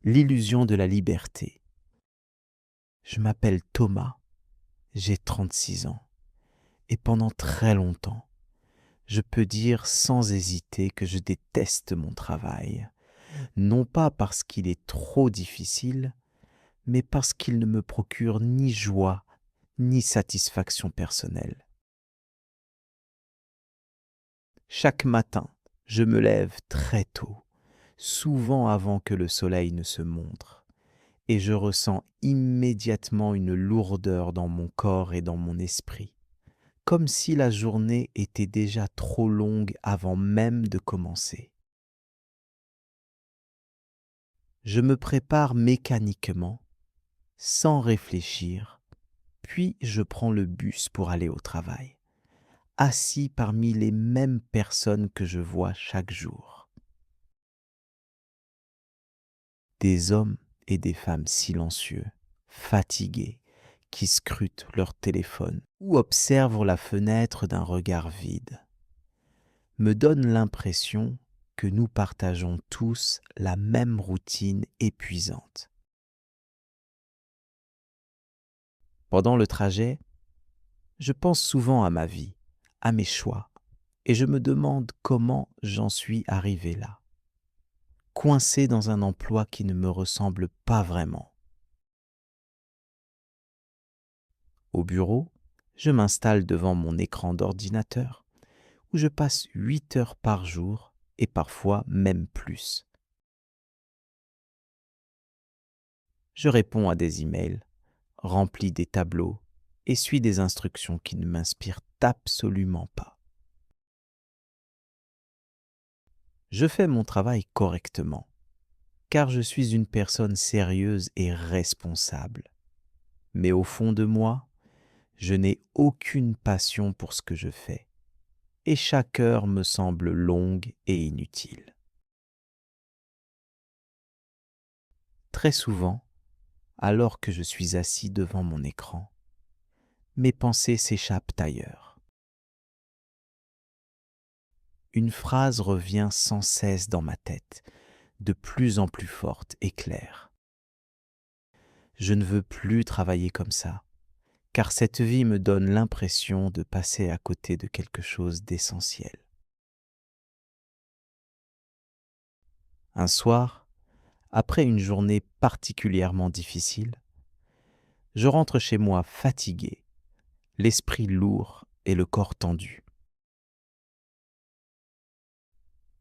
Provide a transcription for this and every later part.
L'illusion de la liberté. Je m'appelle Thomas, j'ai 36 ans et pendant très longtemps, je peux dire sans hésiter que je déteste mon travail, non pas parce qu'il est trop difficile, mais parce qu'il ne me procure ni joie ni satisfaction personnelle. Chaque matin, je me lève très tôt, souvent avant que le soleil ne se montre, et je ressens immédiatement une lourdeur dans mon corps et dans mon esprit, comme si la journée était déjà trop longue avant même de commencer. Je me prépare mécaniquement, sans réfléchir, puis je prends le bus pour aller au travail, assis parmi les mêmes personnes que je vois chaque jour. Des hommes et des femmes silencieux, fatigués, qui scrutent leur téléphone ou observent la fenêtre d'un regard vide, me donnent l'impression que nous partageons tous la même routine épuisante. Pendant le trajet, je pense souvent à ma vie, à mes choix, et je me demande comment j'en suis arrivé là, coincé dans un emploi qui ne me ressemble pas vraiment. Au bureau, je m'installe devant mon écran d'ordinateur, où je passe 8 heures par jour et parfois même plus. Je réponds à des emails, remplis des tableaux et suis des instructions qui ne m'inspirent absolument pas. Je fais mon travail correctement, car je suis une personne sérieuse et responsable. Mais au fond de moi, je n'ai aucune passion pour ce que je fais, et chaque heure me semble longue et inutile. Très souvent, alors que je suis assis devant mon écran, mes pensées s'échappent ailleurs. Une phrase revient sans cesse dans ma tête, de plus en plus forte et claire. Je ne veux plus travailler comme ça, car cette vie me donne l'impression de passer à côté de quelque chose d'essentiel. Un soir, après une journée particulièrement difficile, je rentre chez moi fatigué, l'esprit lourd et le corps tendu.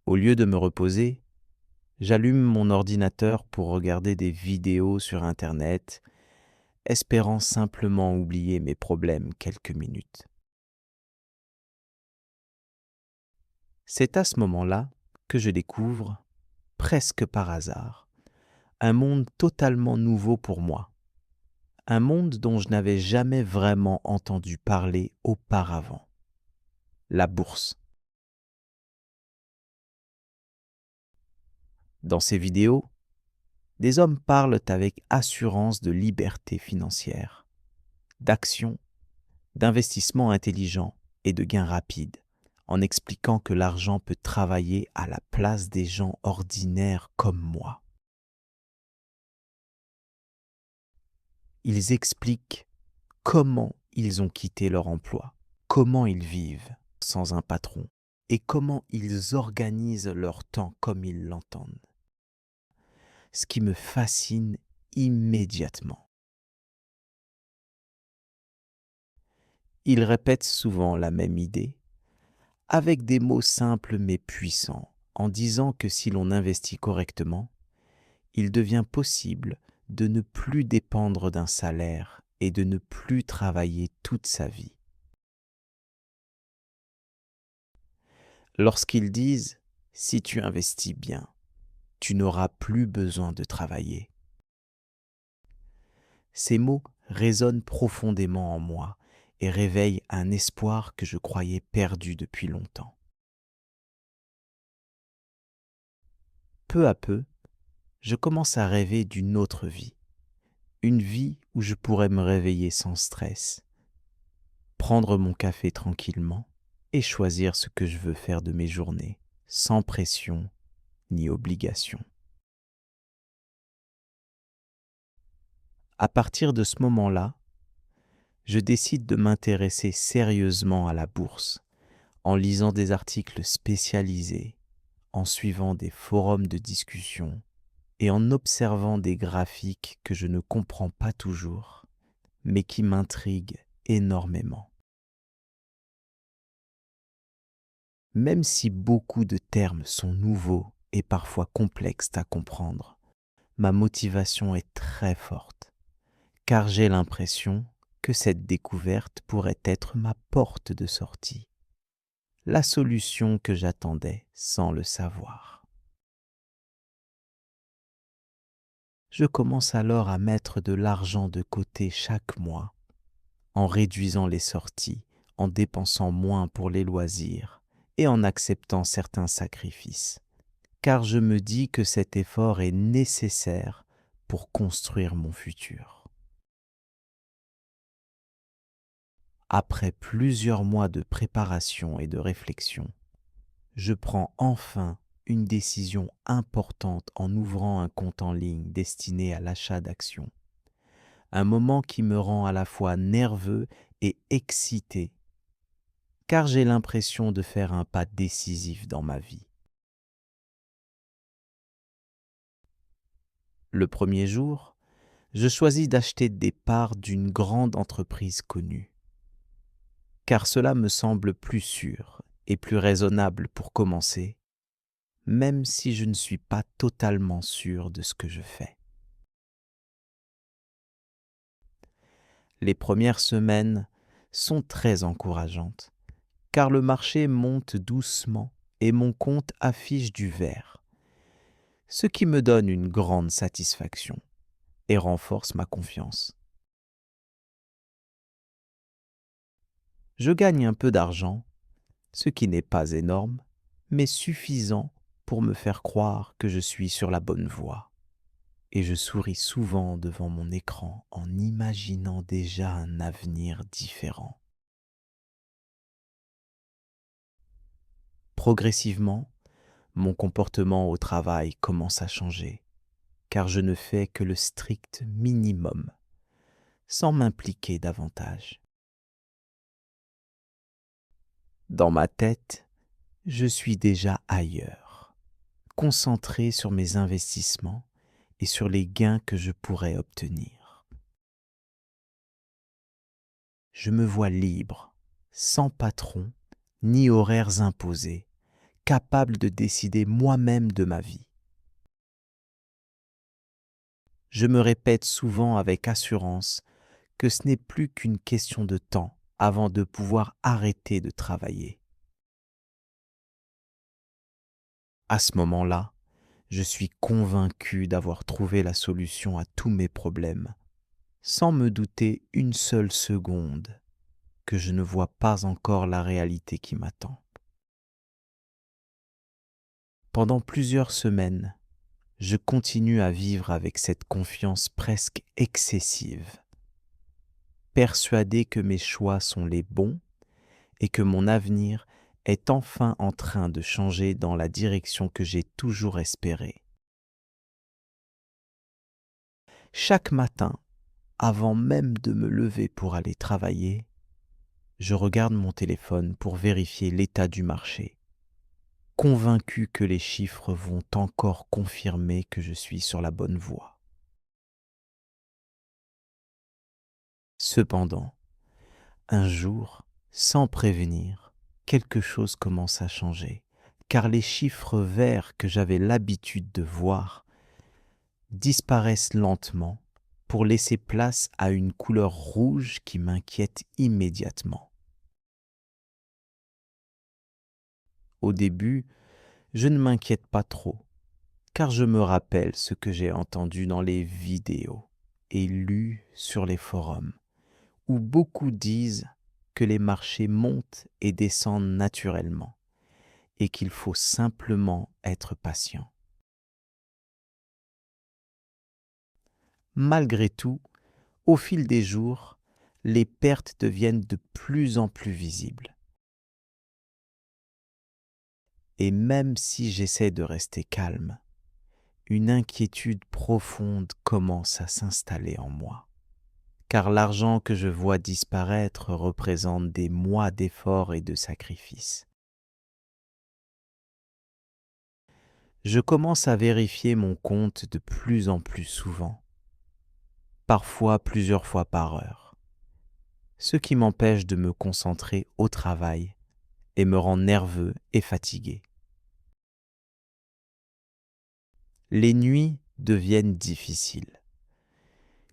Au lieu de me reposer, j'allume mon ordinateur pour regarder des vidéos sur Internet, espérant simplement oublier mes problèmes quelques minutes. C'est à ce moment-là que je découvre, presque par hasard, un monde totalement nouveau pour moi, un monde dont je n'avais jamais vraiment entendu parler auparavant, la bourse. Dans ces vidéos, des hommes parlent avec assurance de liberté financière, d'action, d'investissement intelligent et de gains rapides, en expliquant que l'argent peut travailler à la place des gens ordinaires comme moi. Ils expliquent comment ils ont quitté leur emploi, comment ils vivent sans un patron et comment ils organisent leur temps comme ils l'entendent. Ce qui me fascine immédiatement. Ils répètent souvent la même idée, avec des mots simples mais puissants, en disant que si l'on investit correctement, il devient possible de ne plus dépendre d'un salaire et de ne plus travailler toute sa vie. Lorsqu'ils disent « si tu investis bien, tu n'auras plus besoin de travailler », ces mots résonnent profondément en moi et réveillent un espoir que je croyais perdu depuis longtemps. Peu à peu, je commence à rêver d'une autre vie, une vie où je pourrais me réveiller sans stress, prendre mon café tranquillement et choisir ce que je veux faire de mes journées, sans pression ni obligation. À partir de ce moment-là, je décide de m'intéresser sérieusement à la bourse, en lisant des articles spécialisés, en suivant des forums de discussion et en observant des graphiques que je ne comprends pas toujours, mais qui m'intriguent énormément. Même si beaucoup de termes sont nouveaux et parfois complexes à comprendre, ma motivation est très forte, car j'ai l'impression que cette découverte pourrait être ma porte de sortie, la solution que j'attendais sans le savoir. Je commence alors à mettre de l'argent de côté chaque mois, en réduisant les sorties, en dépensant moins pour les loisirs et en acceptant certains sacrifices, car je me dis que cet effort est nécessaire pour construire mon futur. Après plusieurs mois de préparation et de réflexion, je prends enfin une décision importante en ouvrant un compte en ligne destiné à l'achat d'actions. Un moment qui me rend à la fois nerveux et excité, car j'ai l'impression de faire un pas décisif dans ma vie. Le premier jour, je choisis d'acheter des parts d'une grande entreprise connue, car cela me semble plus sûr et plus raisonnable pour commencer, même si je ne suis pas totalement sûr de ce que je fais. Les premières semaines sont très encourageantes, car le marché monte doucement et mon compte affiche du vert, ce qui me donne une grande satisfaction et renforce ma confiance. Je gagne un peu d'argent, ce qui n'est pas énorme, mais suffisant pour me faire croire que je suis sur la bonne voie. Et je souris souvent devant mon écran en imaginant déjà un avenir différent. Progressivement, mon comportement au travail commence à changer, car je ne fais que le strict minimum, sans m'impliquer davantage. Dans ma tête, je suis déjà ailleurs, concentré sur mes investissements et sur les gains que je pourrais obtenir. Je me vois libre, sans patron, ni horaires imposés, capable de décider moi-même de ma vie. Je me répète souvent avec assurance que ce n'est plus qu'une question de temps avant de pouvoir arrêter de travailler. À ce moment-là, je suis convaincu d'avoir trouvé la solution à tous mes problèmes, sans me douter une seule seconde que je ne vois pas encore la réalité qui m'attend. Pendant plusieurs semaines, je continue à vivre avec cette confiance presque excessive, persuadé que mes choix sont les bons et que mon avenir est enfin en train de changer dans la direction que j'ai toujours espérée. Chaque matin, avant même de me lever pour aller travailler, je regarde mon téléphone pour vérifier l'état du marché, convaincu que les chiffres vont encore confirmer que je suis sur la bonne voie. Cependant, un jour, sans prévenir, quelque chose commence à changer, car les chiffres verts que j'avais l'habitude de voir disparaissent lentement pour laisser place à une couleur rouge qui m'inquiète immédiatement. Au début, je ne m'inquiète pas trop, car je me rappelle ce que j'ai entendu dans les vidéos et lu sur les forums, où beaucoup disent que les marchés montent et descendent naturellement et qu'il faut simplement être patient. Malgré tout, au fil des jours, les pertes deviennent de plus en plus visibles. Et même si j'essaie de rester calme, une inquiétude profonde commence à s'installer en moi. car l'argent que je vois disparaître représente des mois d'efforts et de sacrifices. Je commence à vérifier mon compte de plus en plus souvent, parfois plusieurs fois par heure, ce qui m'empêche de me concentrer au travail et me rend nerveux et fatigué. Les nuits deviennent difficiles,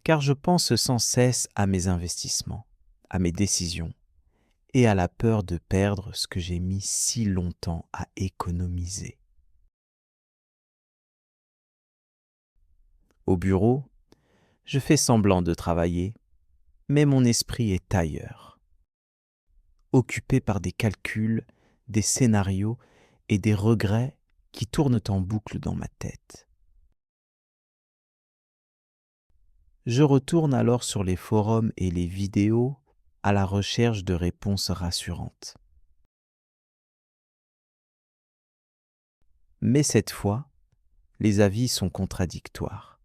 car je pense sans cesse à mes investissements, à mes décisions et à la peur de perdre ce que j'ai mis si longtemps à économiser. Au bureau, je fais semblant de travailler, mais mon esprit est ailleurs, occupé par des calculs, des scénarios et des regrets qui tournent en boucle dans ma tête. Je retourne alors sur les forums et les vidéos à la recherche de réponses rassurantes. Mais cette fois, les avis sont contradictoires.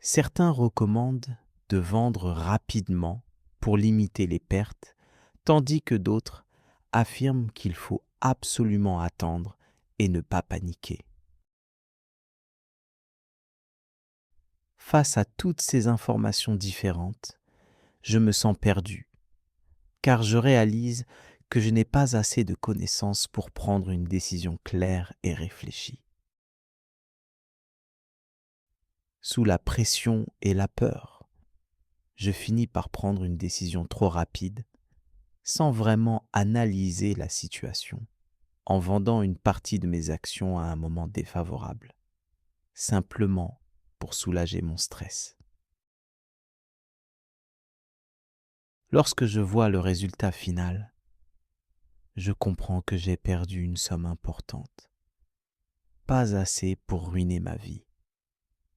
Certains recommandent de vendre rapidement pour limiter les pertes, tandis que d'autres affirment qu'il faut absolument attendre et ne pas paniquer. Face à toutes ces informations différentes, je me sens perdu, car je réalise que je n'ai pas assez de connaissances pour prendre une décision claire et réfléchie. Sous la pression et la peur, je finis par prendre une décision trop rapide, sans vraiment analyser la situation, en vendant une partie de mes actions à un moment défavorable, simplement pour soulager mon stress. Lorsque je vois le résultat final, je comprends que j'ai perdu une somme importante. Pas assez pour ruiner ma vie,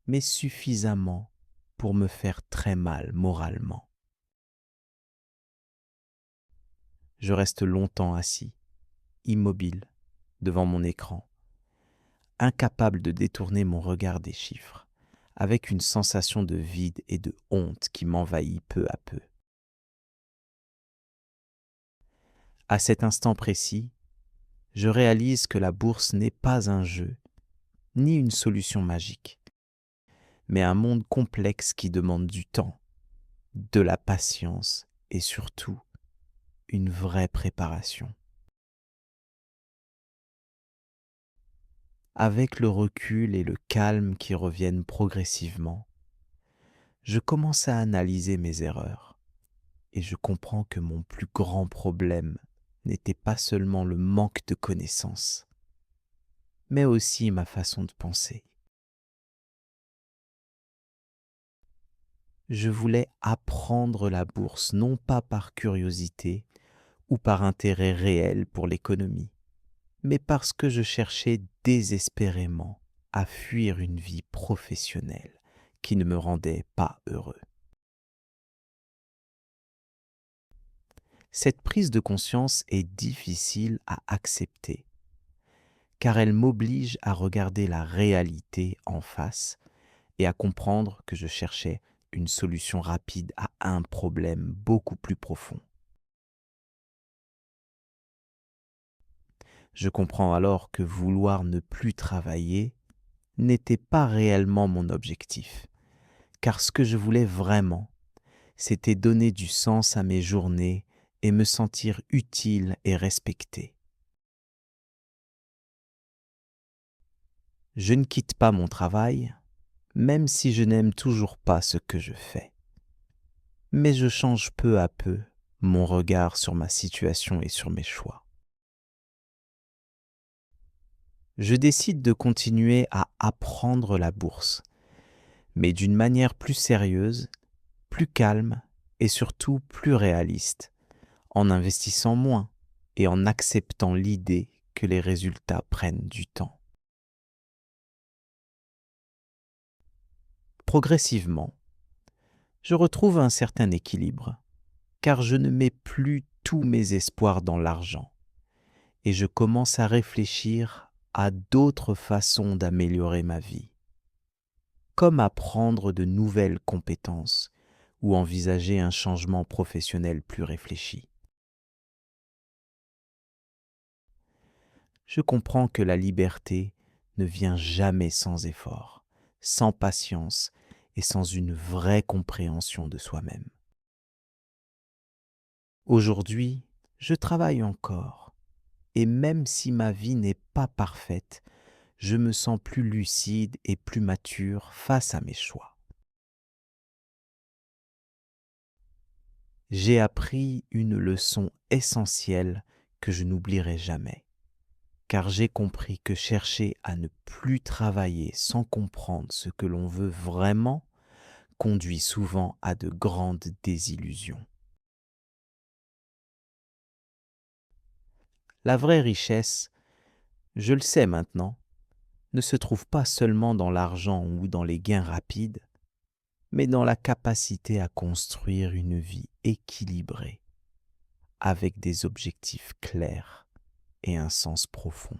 mais suffisamment pour me faire très mal moralement. Je reste longtemps assis, immobile, devant mon écran, incapable de détourner mon regard des chiffres, avec une sensation de vide et de honte qui m'envahit peu à peu. À cet instant précis, je réalise que la bourse n'est pas un jeu, ni une solution magique, mais un monde complexe qui demande du temps, de la patience et surtout une vraie préparation. Avec le recul et le calme qui reviennent progressivement, je commence à analyser mes erreurs et je comprends que mon plus grand problème n'était pas seulement le manque de connaissances, mais aussi ma façon de penser. Je voulais apprendre la bourse non pas par curiosité ou par intérêt réel pour l'économie, mais parce que je cherchais désespérément à fuir une vie professionnelle qui ne me rendait pas heureux. Cette prise de conscience est difficile à accepter, car elle m'oblige à regarder la réalité en face et à comprendre que je cherchais une solution rapide à un problème beaucoup plus profond. Je comprends alors que vouloir ne plus travailler n'était pas réellement mon objectif, car ce que je voulais vraiment, c'était donner du sens à mes journées et me sentir utile et respecté. Je ne quitte pas mon travail, même si je n'aime toujours pas ce que je fais. Mais je change peu à peu mon regard sur ma situation et sur mes choix. Je décide de continuer à apprendre la bourse, mais d'une manière plus sérieuse, plus calme et surtout plus réaliste, en investissant moins et en acceptant l'idée que les résultats prennent du temps. Progressivement, je retrouve un certain équilibre, car je ne mets plus tous mes espoirs dans l'argent, et je commence à réfléchir à d'autres façons d'améliorer ma vie, comme apprendre de nouvelles compétences ou envisager un changement professionnel plus réfléchi. Je comprends que la liberté ne vient jamais sans effort, sans patience et sans une vraie compréhension de soi-même. Aujourd'hui, je travaille encore, et même si ma vie n'est pas parfaite, je me sens plus lucide et plus mature face à mes choix. J'ai appris une leçon essentielle que je n'oublierai jamais, car j'ai compris que chercher à ne plus travailler sans comprendre ce que l'on veut vraiment conduit souvent à de grandes désillusions. La vraie richesse, je le sais maintenant, ne se trouve pas seulement dans l'argent ou dans les gains rapides, mais dans la capacité à construire une vie équilibrée, avec des objectifs clairs et un sens profond.